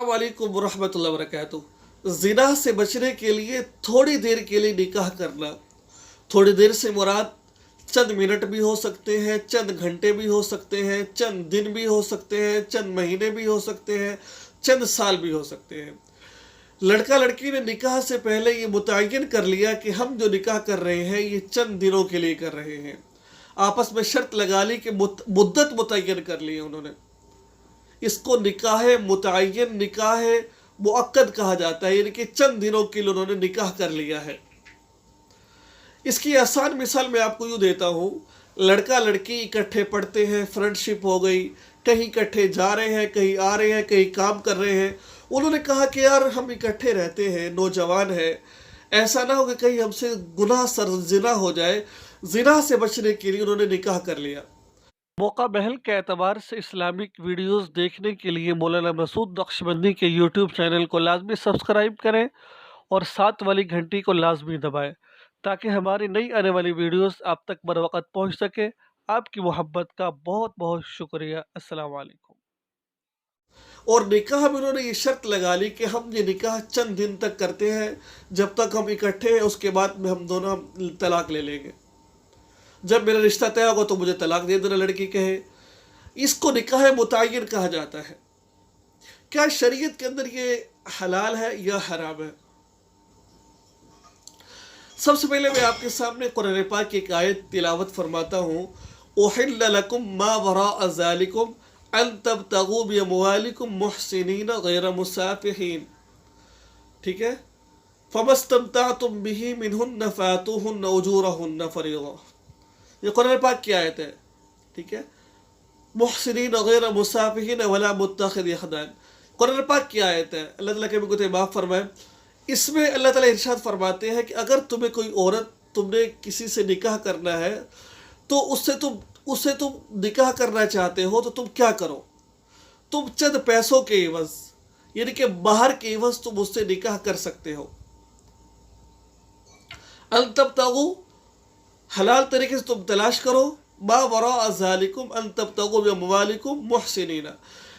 वालेकुम रहमतुल्लाहि व बरकातुहू। ज़िना से बचने के लिए थोड़ी देर के लिए निकाह करना, थोड़ी देर से मुराद चंद मिनट भी हो सकते हैं, चंद घंटे भी हो सकते हैं, चंद दिन भी हो सकते हैं, चंद महीने भी हो सकते हैं, चंद साल भी हो सकते हैं। लड़का लड़की ने निकाह से पहले ये मुतय्यन कर लिया कि हम जो निकाह कर रहे हैं ये चंद दिनों के लिए कर रहे हैं। आपस में शर्त लगा ली कि मुद्दत मुतय्यन कर ली उन्होंने। इसको निकाह मुतय्यन, निकाह मुअक्कद कहा जाता है, यानी कि चंद दिनों के लिए उन्होंने निकाह कर लिया है। इसकी आसान मिसाल मैं आपको यूँ देता हूँ। लड़का लड़की इकट्ठे पढ़ते हैं, फ्रेंडशिप हो गई, कहीं इकट्ठे जा रहे हैं, कहीं आ रहे हैं, कहीं काम कर रहे हैं। उन्होंने कहा कि यार हम इकट्ठे रहते हैं, नौजवान है, ऐसा ना हो कि कहीं हमसे गुनाह ज़िना हो जाए। ज़िना से बचने के लिए उन्होंने निकाह कर लिया। मौका महल के एतबार से इस्लामिक वीडियोस देखने के लिए मौलाना मसूद नक्शबंदी के यूट्यूब चैनल को लाजमी सब्सक्राइब करें और साथ वाली घंटी को लाजमी दबाएं ताकि हमारी नई आने वाली वीडियोस आप तक बर वक़्त पहुँच सके। आपकी मोहब्बत का बहुत बहुत शुक्रिया। अस्सलाम वालेकुम। और निकाह में उन्होंने ये शर्त लगा ली कि हम ये निकाह चंद दिन तक करते हैं, जब तक हम इकट्ठे हैं उसके बाद में हम दोनों तलाक ले लेंगे। जब मेरा रिश्ता तय होगा तो मुझे तलाक दे देना, लड़की कहे। इसको निकाह मुतय्यन कहा जाता है। क्या शरीयत के अंदर ये हलाल है या हराम है? सबसे पहले मैं आपके सामने कुरान पाक की एक आयत तिलावत फरमाता हूँ। उहिल्ल लकुम मा वराअ ज़ालिकुम अन तब्तगू बिअमवालिकुम मुहसिनीन गैर मुसाफिहीन। ठीक है, फमस्तमतअतुम बिही मिनहुन्न फातूहुन्न उजूरहुन्न फरीज़ा। ये कुरान पाक की आयत है। ठीक है, मुहसिनीन गैर मुसाफिहीन वला मुत्तखिज़ी अख़दान, कुरान पाक की आयत है। अल्लाह ताला के मुझे माफ़ फरमाए। इसमें अल्लाह ताला इरशाद फरमाते हैं कि अगर तुम्हें कोई औरत, तुमने किसी से निकाह करना है तो उससे तुम निकाह करना चाहते हो तो तुम क्या करो? तुम चंद पैसों के एवज, यानी कि बाहर के एवज तुम उससे निकाह कर सकते हो। अन तब्तगू, हलाल तरीके से तुम तलाश करो, मा वराअ ज़ालिकुम अन तब्तगू बिअमवालिकुम मुहसिनीना,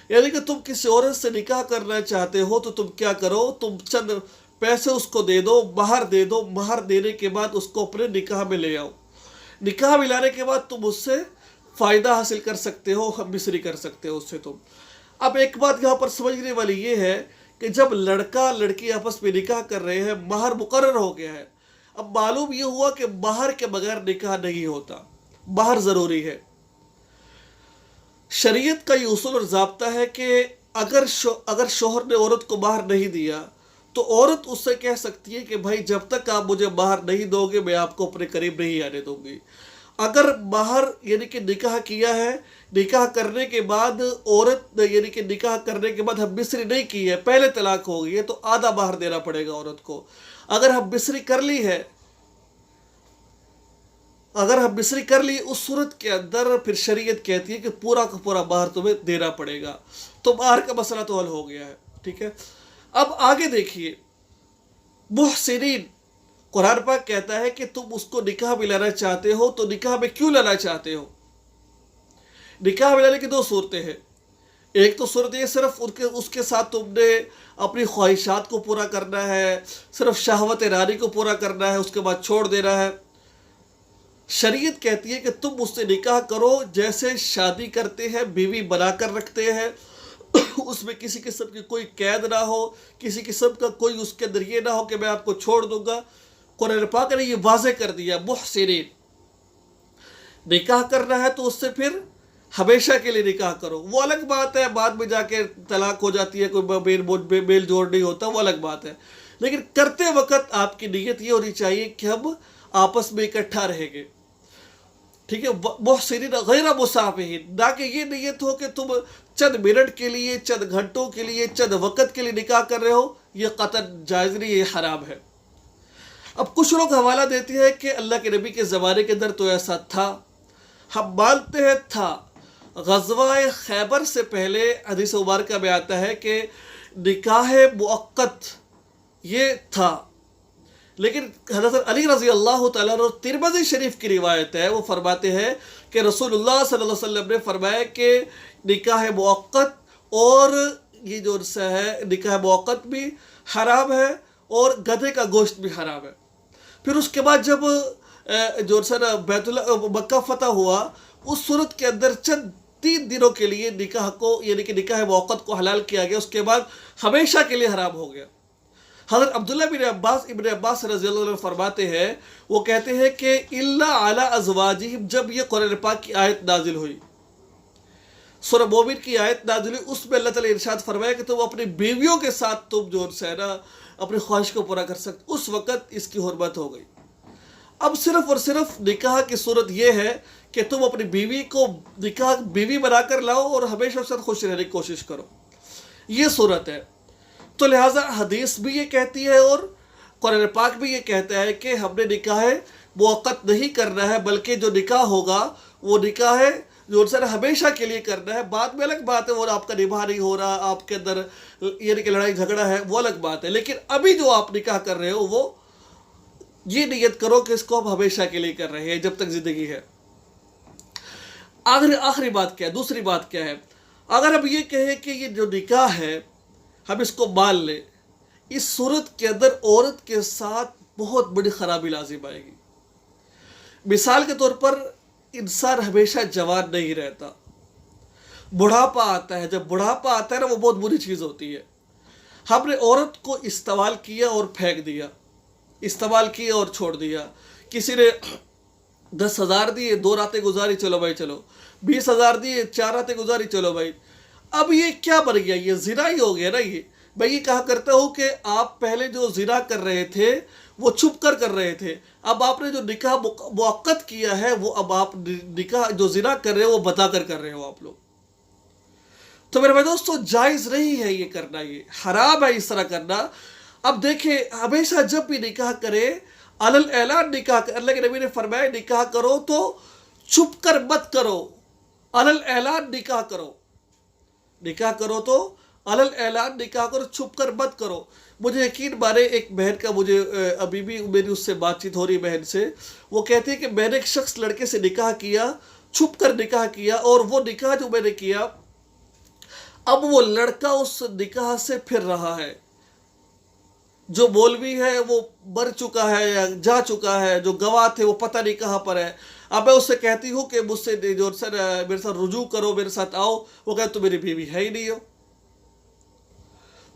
यानी कि तुम किसी औरत से निकाह करना चाहते हो तो तुम क्या करो? तुम चंद पैसे उसको दे दो, महर दे दो। महर देने के बाद उसको अपने निकाह में ले आओ। निकाह में लाने के बाद तुम उससे फ़ायदा हासिल कर सकते हो, हम मिसरी कर सकते हो उससे तुम। अब एक बात यहाँ पर समझने वाली ये है कि जब लड़का लड़की आपस में निकाह कर रहे हैं, महर मुकर्रर हो गया है। अब मालूम ये हुआ कि महर के बगैर निकाह नहीं होता, महर ज़रूरी है। शरीयत का ये उसूल और ज़ाब्ता है कि अगर शोहर ने औरत को महर नहीं दिया तो औरत उससे कह सकती है कि भाई जब तक आप मुझे महर नहीं दोगे मैं आपको अपने करीब नहीं आने दूंगी। अगर महर यानी कि निकाह किया है, निकाह करने के बाद औरत यानी कि निकाह करने के बाद हम मिसरी नहीं की है, पहले तलाक हो गई है, तो आधा महर देना पड़ेगा औरत को। अगर हम मिसरी कर ली है, अगर हम मिसरी कर ली उस सूरत के अंदर फिर शरीयत कहती है कि पूरा का पूरा महर तुम्हें देना पड़ेगा। तो महर का मसला तो हल हो गया है। ठीक है, अब आगे देखिए, मुहसिनीन, कुरान पाक कहता है कि तुम उसको निकाह में लाना चाहते हो तो निकाह में क्यों लाना चाहते हो? निकाह में लाने की दो सूरतें हैं। एक तो सूरत ये सिर्फ उसके साथ तुमने अपनी ख्वाहिशात को पूरा करना है, सिर्फ शहवत रानी को पूरा करना है, उसके बाद छोड़ देना है। शरीयत कहती है कि तुम उससे निकाह करो जैसे शादी करते हैं, बीवी बनाकर रखते हैं, उसमें किसी किस्म की कोई कैद ना हो, किसी किस्म का कोई उसके अंदर ये ना हो कि मैं आपको छोड़ दूंगा। कुरान पाक ने ये वाज़ेह कर दिया, मुहसिनीन, निकाह करना है तो उससे फिर हमेशा के लिए निकाह करो। वो अलग बात है, बाद में जाके तलाक हो जाती है, कोई मेल जोड़ नहीं होता, वो अलग बात है। लेकिन करते वक्त आपकी नीयत ये होनी चाहिए कि हम आपस में इकट्ठा रहेंगे। ठीक है, मुहसिनीन गैर मुसाफिहीन, ना कि ये नीयत हो कि तुम चंद मिनट के लिए, चंद घंटों के लिए, चंद वक़्त के लिए निकाह कर रहे हो। ये क़तन जायज़ नहीं, ये हराम है। अब कुछ लोग हवाला देते हैं कि अल्लाह के नबी के ज़माने के अंदर तो ऐसा था। हम मानते हैं था। ग़ज़वा खैबर से पहले हदीस मुबारका में आता है कि निकाह मुअक्कत ये था, लेकिन हज़रत अली रज़ी अल्लाह तआला अन्हु, तिरमिज़ी शरीफ की रिवायत है, वो फरमाते हैं कि रसूलुल्लाह सल्लल्लाहु अलैहि वसल्लम ने फरमाया कि निकाह मुअक्कत और ये जो है निकाह मुअक्कत भी हराम है और गधे का गोश्त भी हराम है। फिर उसके बाद जब जो है बैतुल्ला मक्का फतह हुआ, उस सूरत के अंदर चंद 3 दिनों के लिए निकाह को यानी कि निकाह मुअक्कत को हलाल किया गया, उसके बाद हमेशा के लिए हराम हो गया। हज़रत अब्दुल्ला इब्न अब्बास रज़ियल्लाहु अन्हु फरमाते हैं, वो कहते हैं कि इल्ला अला अज़वाजिहिम, जब ये कुरान पाक की आयत नाजिल हुई, सूरह मोमिन की आयत नाजिल हुई, उसमें अल्लाह ताला इरशाद फरमाया कि तुम अपनी बीवियों के साथ तुम जो है ना अपनी ख्वाहिश को पूरा कर सकते, उस वक़्त इसकी हुर्मत हो गई। अब सिर्फ और सिर्फ निकाह की सूरत यह है कि तुम अपनी बीवी को निकाह बीवी बनाकर लाओ और हमेशा उसके साथ खुश रहने की कोशिश करो, ये सूरत है। तो लिहाजा हदीस भी ये कहती है और कुरान पाक भी ये कहता है कि हमने निकाह मुअक्कत नहीं करना है, बल्कि जो निकाह होगा वो निकाह है जो सर हमेशा के लिए करना है। बाद में अलग बात है, वो आपका निभा नहीं हो रहा, आपके अंदर यानी कि लड़ाई झगड़ा है, वो अलग बात है। लेकिन अभी जो आप निकाह कर रहे हो वो ये नियत करो कि इसको हम हमेशा के लिए कर रहे हैं, जब तक जिंदगी है। आखिरी बात क्या है, दूसरी बात क्या है, अगर हम ये कहें कि ये जो निकाह है हम इसको मान लें, इस सूरत के अंदर औरत के साथ बहुत बड़ी खराबी लाजिम आएगी। मिसाल के तौर पर इंसान हमेशा जवान नहीं रहता, बुढ़ापा आता है। जब बुढ़ापा आता है ना, वो बहुत बुरी चीज़ होती है। हमने औरत को इस्तेमाल किया और फेंक दिया, इस्तेमाल किया और छोड़ दिया। किसी ने 10,000 दिए, 2 रातें गुजारी, चलो भाई चलो। 20,000 दिए, 4 रातें गुजारी, चलो भाई। अब ये क्या बन गया, ये ज़िना ही हो गया ना। ये मैं ये कहा करता हूँ कि आप पहले जो ज़िना कर रहे थे वो छुप कर रहे थे, अब आपने जो निकाह मुअक्कत किया है वो अब आप निकाह जो ज़िना कर रहे हो वो बता कर रहे हो आप लोग। तो मेरे भाई दोस्तों, जायज़ नहीं है ये करना, ये हराम है इस तरह करना। अब देखिए, हमेशा जब भी निकाह करे अलल ऐलान निकाह कर, अल्लाह के नबी ने फरमाया निकाह करो तो छुप कर मत करो, अलल ऐलान निकाह करो। निकाह करो तो अलल ऐलान निकाह करो, छुप कर मत करो। मुझे यकीन माने, एक बहन का मुझे अभी भी मेरी उससे बातचीत हो रही बहन से, वो कहती है कि मैंने एक शख्स लड़के से निकाह किया, छुप कर निकाह किया, और वो निकाह जो मैंने किया, अब वो लड़का उस निकाह से फिर रहा है। जो मौलवी है वो मर चुका है या जा चुका है, जो गवाह थे वो पता नहीं कहाँ पर है। अब मैं उससे कहती हूँ कि मुझसे जो सर मेरे साथ रुजू करो, मेरे साथ आओ, वो कहते तो मेरी बीवी है ही नहीं हो।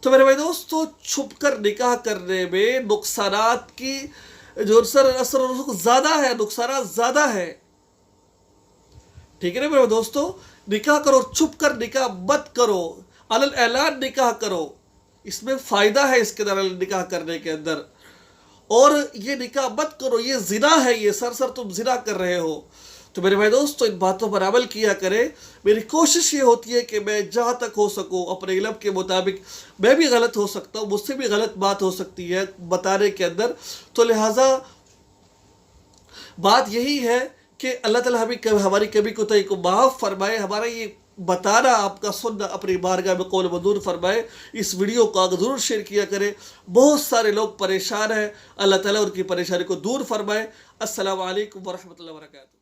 तो मेरे भाई दोस्तों, छुप कर निकाह करने में नुकसानात की जो सर असर ज़्यादा है, नुकसानात ज़्यादा है। ठीक है ना मेरे दोस्तों, निकाह करो, छुप कर निकाह मत करो, अलल ऐलान निकाह करो। इसमें फ़ायदा है इसके अंदर निकाह करने के अंदर। और ये निकाह मत करो, ये ज़िना है, ये सर तुम ज़िना कर रहे हो। तो मेरे भाई दोस्तों, इन बातों पर अमल किया करें। मेरी कोशिश ये होती है कि मैं जहाँ तक हो सकूँ अपने इल्म के मुताबिक, मैं भी गलत हो सकता हूँ, मुझसे भी गलत बात हो सकती है बताने के अंदर। तो लिहाजा बात यही है कि अल्लाह ताला हमारी कभी कोताही को माफ़ फरमाए, हमारा ये बताना, आपका सुनना अपनी बारगाह में कौल मंजूर फरमाए। इस वीडियो को आगे ज़रूर शेयर किया करें। बहुत सारे लोग परेशान हैं, अल्लाह ताला उनकी परेशानी को दूर फरमाए। अस्सलामु अलैकुम वरहमतुल्लाहि वबरकातुहू।